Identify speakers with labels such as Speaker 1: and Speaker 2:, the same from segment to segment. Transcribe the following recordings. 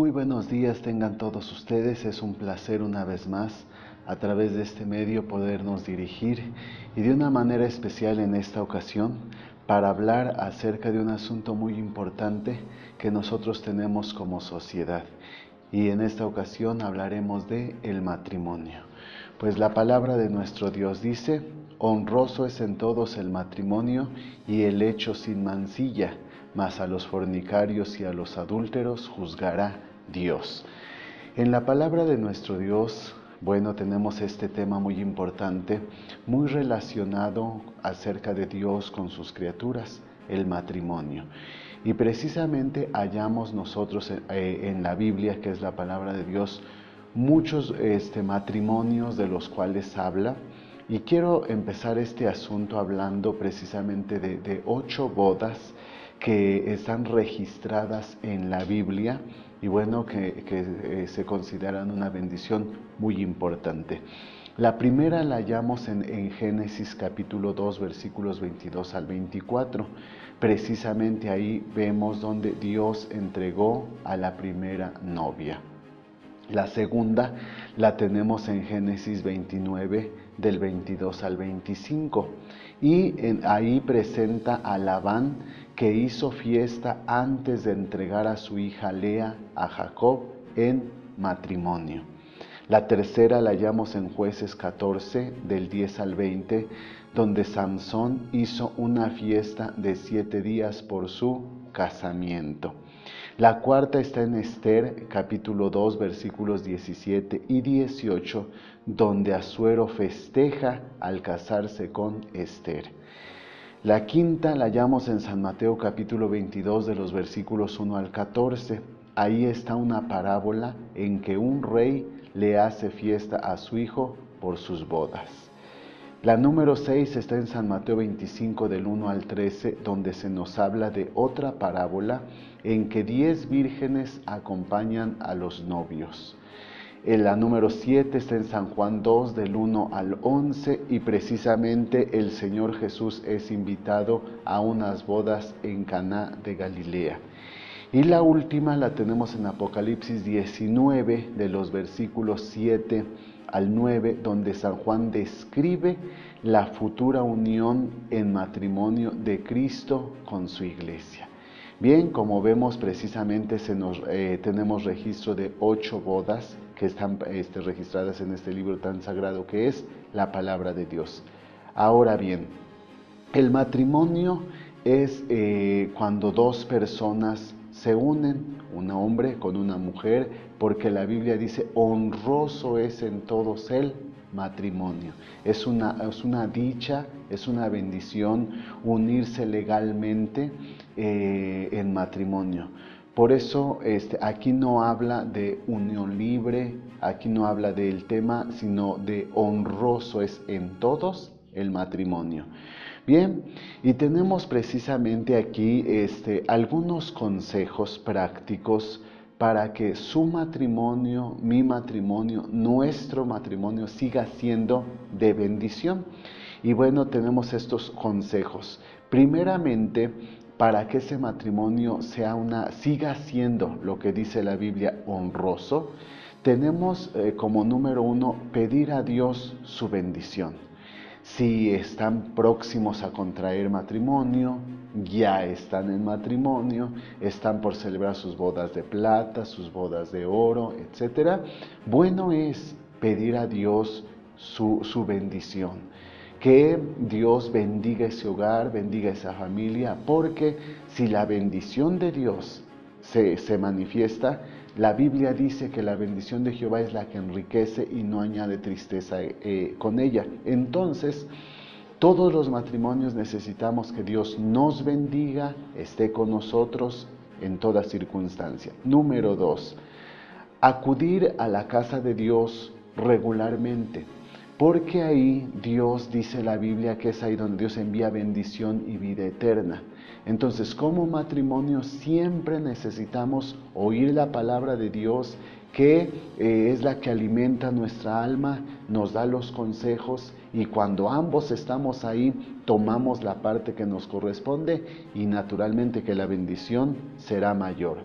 Speaker 1: Muy buenos días tengan todos ustedes, es un placer una vez más a través de este medio podernos dirigir y de una manera especial en esta ocasión para hablar acerca de un asunto muy importante que nosotros tenemos como sociedad. Y en esta ocasión hablaremos de el matrimonio. Pues la palabra de nuestro Dios dice: honroso es en todos el matrimonio y el hecho sin mancilla, mas a los fornicarios y a los adúlteros juzgará Dios. En la palabra de nuestro Dios, tenemos este tema muy importante, muy relacionado acerca de Dios con sus criaturas, el matrimonio. Y precisamente hallamos nosotros en la Biblia, que es la palabra de Dios, muchos matrimonios de los cuales habla. Y quiero empezar este asunto hablando precisamente de 8 bodas que están registradas en la Biblia y que se consideran una bendición muy importante. La primera la hallamos en Génesis capítulo 2, versículos 22 al 24. Precisamente ahí vemos donde Dios entregó a la primera novia. La segunda la tenemos en Génesis 29, del 22 al 25. Y ahí presenta a Labán, que hizo fiesta antes de entregar a su hija Lea a Jacob en matrimonio. La tercera la hallamos en Jueces 14, del 10 al 20, donde Sansón hizo una fiesta de 7 días por su casamiento. La cuarta está en Esther, capítulo 2, versículos 17 y 18, donde Asuero festeja al casarse con Esther. La quinta la hallamos en San Mateo, capítulo 22, de los versículos 1 al 14. Ahí está una parábola en que un rey le hace fiesta a su hijo por sus bodas. La número 6 está en San Mateo 25, del 1 al 13, donde se nos habla de otra parábola en que 10 vírgenes acompañan a los novios. La número 7 está en San Juan 2, del 1 al 11, y precisamente el Señor Jesús es invitado a unas bodas en Caná de Galilea. Y la última la tenemos en Apocalipsis 19, de los versículos 7 al 9, donde San Juan describe la futura unión en matrimonio de Cristo con su iglesia. Bien, como vemos precisamente tenemos registro de 8 bodas que están registradas en este libro tan sagrado que es la palabra de Dios. Ahora bien, el matrimonio es cuando 2 personas se unen, un hombre con una mujer, porque la Biblia dice: honroso es en todos el matrimonio. Es una dicha, es una bendición unirse legalmente en matrimonio. Por eso aquí no habla de unión libre, aquí no habla del tema, sino de honroso es en todos el matrimonio. Bien, y tenemos precisamente aquí algunos consejos prácticos para que su matrimonio, mi matrimonio, nuestro matrimonio siga siendo de bendición. Y tenemos estos consejos. Primeramente, para que ese matrimonio siga siendo lo que dice la Biblia, honroso, tenemos como número 1 pedir a Dios su bendición. Si están próximos a contraer matrimonio, ya están en matrimonio, están por celebrar sus bodas de plata, sus bodas de oro, etc. Bueno es pedir a Dios su bendición. Que Dios bendiga ese hogar, bendiga esa familia, porque si la bendición de Dios se manifiesta, la Biblia dice que la bendición de Jehová es la que enriquece y no añade tristeza con ella. Entonces, todos los matrimonios necesitamos que Dios nos bendiga, esté con nosotros en toda circunstancia. Número 2, acudir a la casa de Dios regularmente. Porque ahí Dios, dice la Biblia, que es ahí donde Dios envía bendición y vida eterna. Entonces, como matrimonio siempre necesitamos oír la palabra de Dios, que es la que alimenta nuestra alma, nos da los consejos, y cuando ambos estamos ahí, tomamos la parte que nos corresponde y naturalmente que la bendición será mayor.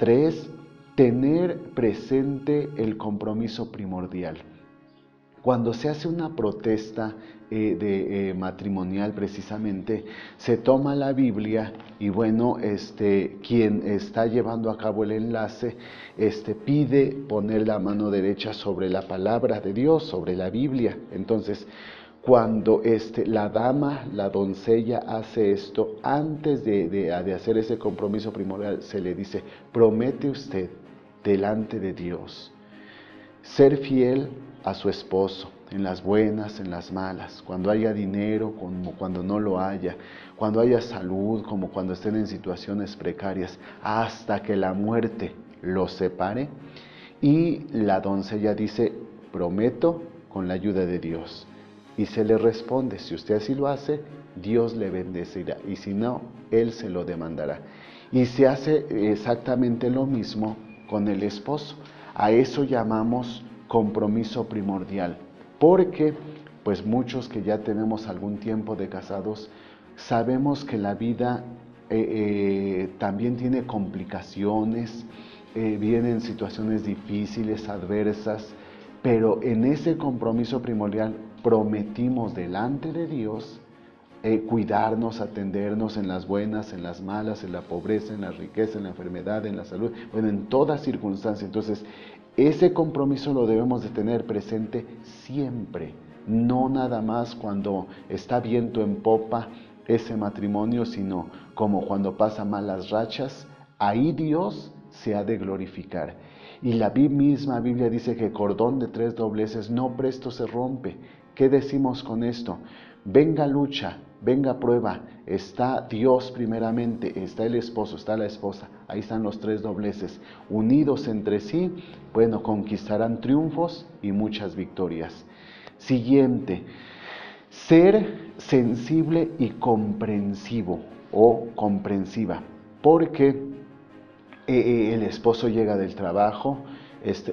Speaker 1: 3, tener presente el compromiso primordial. Cuando se hace una protesta matrimonial, precisamente, se toma la Biblia y bueno, quien está llevando a cabo el enlace, pide poner la mano derecha sobre la palabra de Dios, sobre la Biblia. Entonces, cuando la dama, la doncella hace esto, antes de hacer ese compromiso primordial, se le dice: promete usted delante de Dios ser fiel a su esposo, en las buenas, en las malas, cuando haya dinero, como cuando no lo haya, cuando haya salud, como cuando estén en situaciones precarias, hasta que la muerte los separe. Y la doncella dice: prometo con la ayuda de Dios. Y se le responde: si usted así lo hace, Dios le bendecirá, y si no, Él se lo demandará. Y se hace exactamente lo mismo con el esposo. A eso llamamos compromiso primordial, porque pues muchos que ya tenemos algún tiempo de casados, sabemos que la vida también tiene complicaciones, vienen situaciones difíciles, adversas, pero en ese compromiso primordial prometimos delante de Dios cuidarnos, atendernos en las buenas, en las malas, en la pobreza, en la riqueza, en la enfermedad, en la salud, bueno, en toda circunstancia. Entonces, ese compromiso lo debemos de tener presente siempre, no nada más cuando está viento en popa ese matrimonio, sino como cuando pasa malas rachas, ahí Dios se ha de glorificar. Y la misma Biblia dice que cordón de 3 dobleces no presto se rompe. ¿Qué decimos con esto? Venga lucha, venga prueba, está Dios primeramente, está el esposo, está la esposa, ahí están los 3 dobleces, unidos entre sí, bueno, conquistarán triunfos y muchas victorias. Siguiente, ser sensible y comprensivo o comprensiva, porque el esposo llega del trabajo,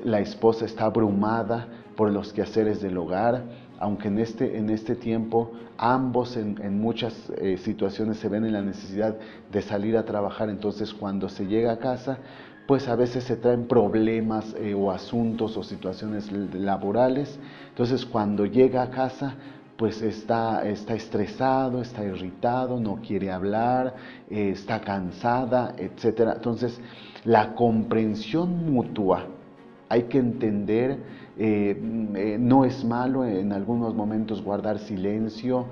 Speaker 1: la esposa está abrumada por los quehaceres del hogar, aunque en este tiempo ambos en muchas situaciones se ven en la necesidad de salir a trabajar. Entonces cuando se llega a casa, pues a veces se traen problemas o asuntos o situaciones laborales. Entonces cuando llega a casa, pues está estresado, está irritado, no quiere hablar, está cansada, etc. Entonces, la comprensión mutua, hay que entender, no es malo en algunos momentos guardar silencio,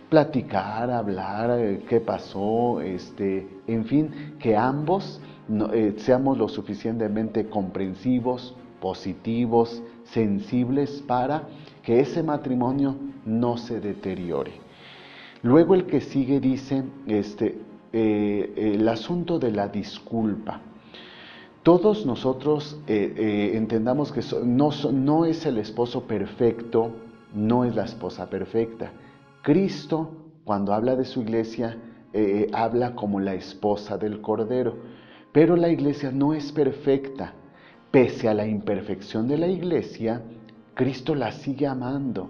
Speaker 1: platicar, hablar, qué pasó, en fin, que ambos seamos lo suficientemente comprensivos, positivos, sensibles para que ese matrimonio no se deteriore. Luego el que sigue dice el asunto de la disculpa. Todos nosotros entendamos que no es el esposo perfecto, no es la esposa perfecta. Cristo, cuando habla de su iglesia, habla como la esposa del Cordero, pero la iglesia no es perfecta. Pese a la imperfección de la iglesia, Cristo la sigue amando.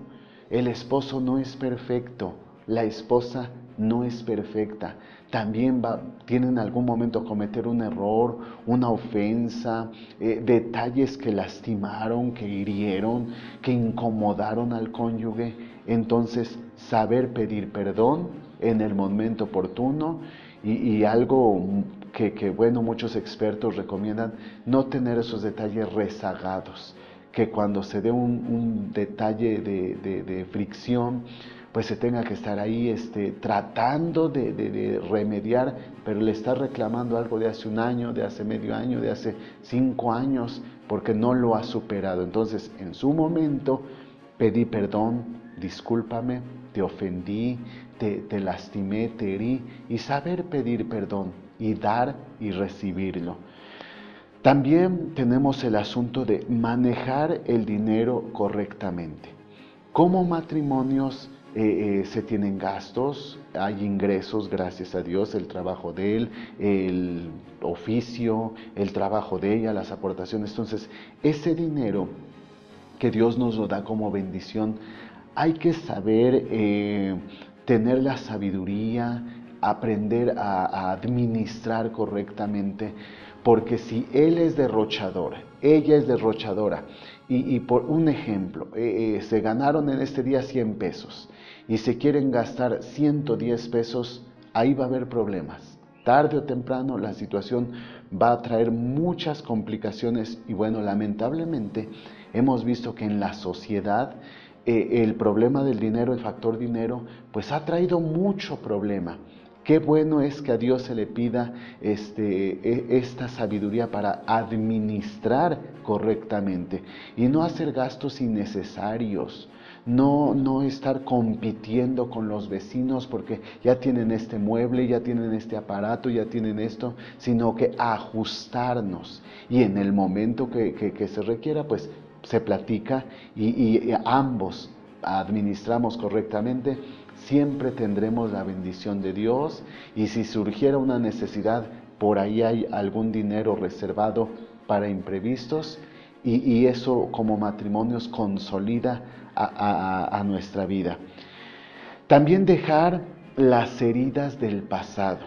Speaker 1: El esposo no es perfecto, la esposa no es perfecta. También tiene en algún momento cometer un error, una ofensa, detalles que lastimaron, que hirieron, que incomodaron al cónyuge. Entonces, saber pedir perdón en el momento oportuno y algo que, bueno, muchos expertos recomiendan, no tener esos detalles rezagados, que cuando se dé un detalle de fricción, pues se tenga que estar ahí tratando de remediar, pero le está reclamando algo de hace un año, de hace medio año, de hace 5 años, porque no lo ha superado. Entonces, en su momento, pedí perdón, discúlpame, te ofendí, te lastimé, te herí, y saber pedir perdón y dar y recibirlo. También tenemos el asunto de manejar el dinero correctamente. Como matrimonios se tienen gastos, hay ingresos, gracias a Dios, el trabajo de él, el oficio, el trabajo de ella, las aportaciones. Entonces, ese dinero que Dios nos lo da como bendición, hay que saber tener la sabiduría, aprender a administrar correctamente, porque si él es derrochador, ella es derrochadora, y por un ejemplo, se ganaron en este día 100 pesos y se quieren gastar 110 pesos, ahí va a haber problemas. Tarde o temprano la situación va a traer muchas complicaciones y bueno, lamentablemente hemos visto que en la sociedad el problema del dinero, el factor dinero, pues ha traído mucho problema. Qué bueno es que a Dios se le pida esta sabiduría para administrar correctamente y no hacer gastos innecesarios, no estar compitiendo con los vecinos porque ya tienen este mueble, ya tienen este aparato, ya tienen esto, sino que ajustarnos y en el momento que se requiera, pues se platica y ambos administramos correctamente, siempre tendremos la bendición de Dios y si surgiera una necesidad, por ahí hay algún dinero reservado para imprevistos y eso como matrimonios consolida a nuestra vida. También dejar las heridas del pasado.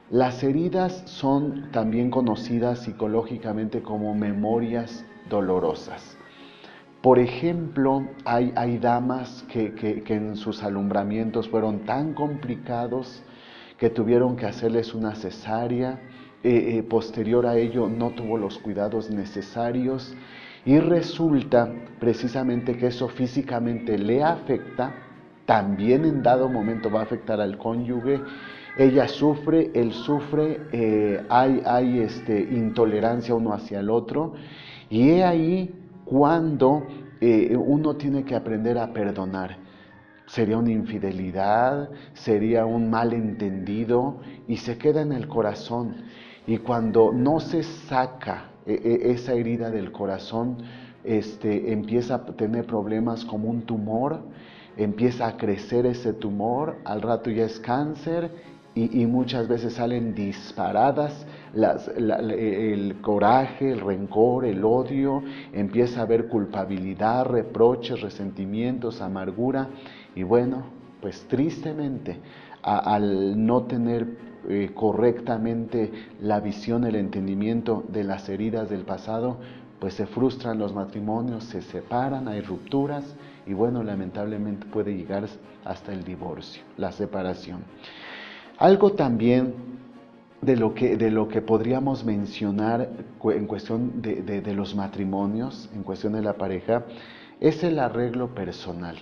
Speaker 1: Las heridas son también conocidas psicológicamente como memorias dolorosas. Por ejemplo, hay damas que en sus alumbramientos fueron tan complicados que tuvieron que hacerles una cesárea, posterior a ello no tuvo los cuidados necesarios y resulta precisamente que eso físicamente le afecta, también en dado momento va a afectar al cónyuge, ella sufre, él sufre, hay intolerancia uno hacia el otro y he ahí cuando uno tiene que aprender a perdonar. Sería una infidelidad, sería un malentendido y se queda en el corazón. Y cuando no se saca esa herida del corazón, empieza a tener problemas como un tumor, empieza a crecer ese tumor, al rato ya es cáncer y muchas veces salen disparadas el coraje, el rencor, el odio, empieza a haber culpabilidad, reproches, resentimientos, amargura y bueno, pues tristemente al no tener correctamente la visión, el entendimiento de las heridas del pasado, pues se frustran los matrimonios, se separan, hay rupturas y bueno, lamentablemente puede llegar hasta el divorcio, la separación. Algo también de lo que podríamos mencionar en cuestión de los matrimonios, en cuestión de la pareja, es el arreglo personal.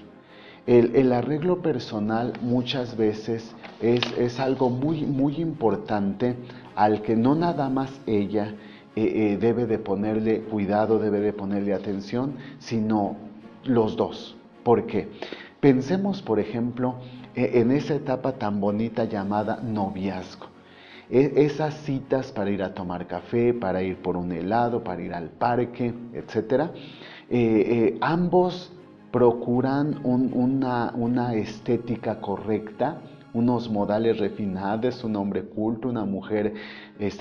Speaker 1: El arreglo personal muchas veces es algo muy importante al que no nada más ella debe de ponerle cuidado, debe de ponerle atención, sino los dos. ¿Por qué? Pensemos, por ejemplo, en esa etapa tan bonita llamada noviazgo. Esas citas para ir a tomar café, para ir por un helado, para ir al parque, etc. Ambos procuran una estética correcta, unos modales refinados, un hombre culto, una mujer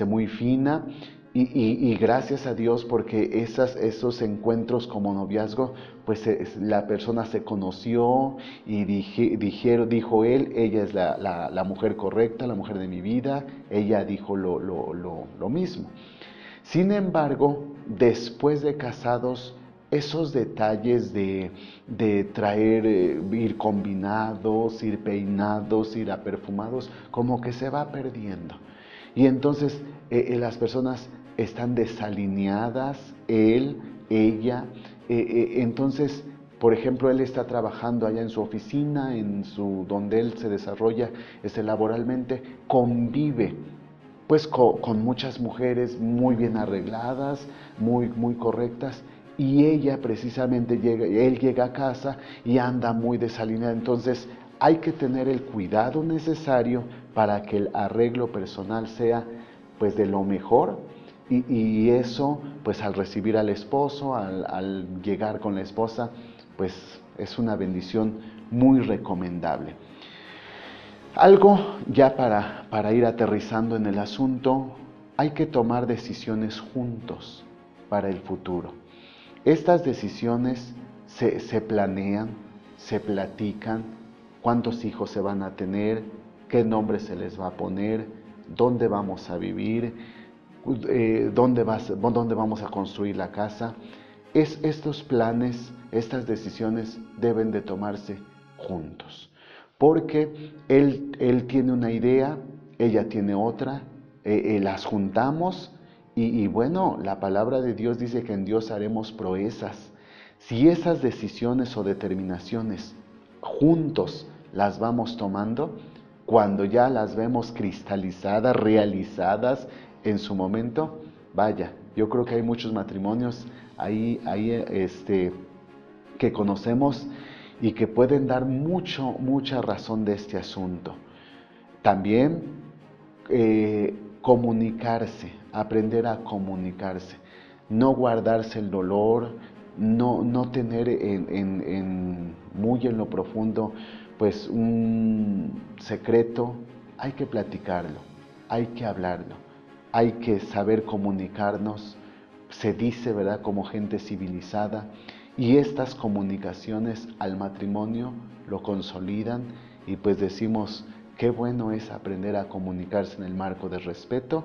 Speaker 1: muy fina. Y gracias a Dios porque esos encuentros como noviazgo, pues la persona se conoció y dijo él, ella es la mujer correcta, la mujer de mi vida, ella dijo lo mismo. Sin embargo, después de casados, esos detalles de traer, ir combinados, ir peinados, ir aperfumados, como que se va perdiendo. Y entonces las personas están desalineadas, él, ella, entonces, por ejemplo, él está trabajando allá en su oficina, donde él se desarrolla laboralmente, convive pues con muchas mujeres muy bien arregladas, muy correctas, y ella precisamente él llega a casa y anda muy desalineada. Entonces hay que tener el cuidado necesario para que el arreglo personal sea pues de lo mejor y eso pues al recibir al esposo, al llegar con la esposa, pues es una bendición muy recomendable. Algo ya para ir aterrizando en el asunto, hay que tomar decisiones juntos para el futuro. Estas decisiones se planean, se platican, cuántos hijos se van a tener, qué nombre se les va a poner, dónde vamos a vivir, dónde vamos a construir la casa. Estos planes, estas decisiones deben de tomarse juntos, porque él tiene una idea, ella tiene otra, las juntamos y bueno, la palabra de Dios dice que en Dios haremos proezas. Si esas decisiones o determinaciones juntos las vamos tomando, cuando ya las vemos cristalizadas, realizadas en su momento, vaya, yo creo que hay muchos matrimonios ahí que conocemos y que pueden dar mucha razón de este asunto. También comunicarse, aprender a comunicarse, no guardarse el dolor, no tener muy en lo profundo pues un secreto. Hay que platicarlo, hay que hablarlo, hay que saber comunicarnos, se dice, ¿verdad?, como gente civilizada, y estas comunicaciones al matrimonio lo consolidan y pues decimos, qué bueno es aprender a comunicarse en el marco del respeto.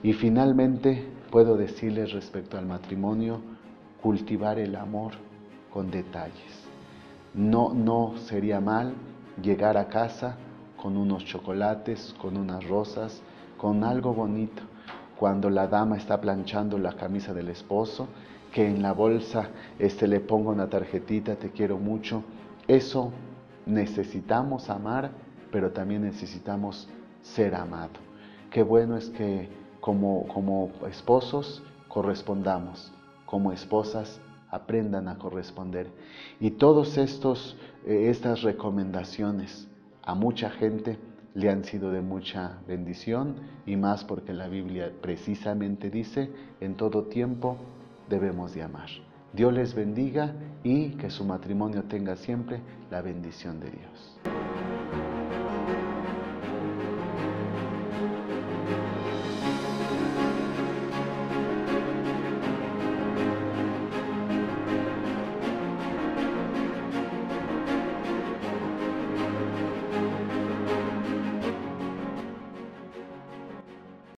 Speaker 1: Y finalmente puedo decirles respecto al matrimonio, cultivar el amor con detalles. No sería mal llegar a casa con unos chocolates, con unas rosas, con algo bonito. Cuando la dama está planchando la camisa del esposo, que en la bolsa le ponga una tarjetita, te quiero mucho. Eso necesitamos amar, pero también necesitamos ser amado. Qué bueno es que como esposos correspondamos, como esposas aprendan a corresponder. Y todas estas recomendaciones a mucha gente le han sido de mucha bendición, y más porque la Biblia precisamente dice, en todo tiempo debemos de amar. Dios les bendiga y que su matrimonio tenga siempre la bendición de Dios.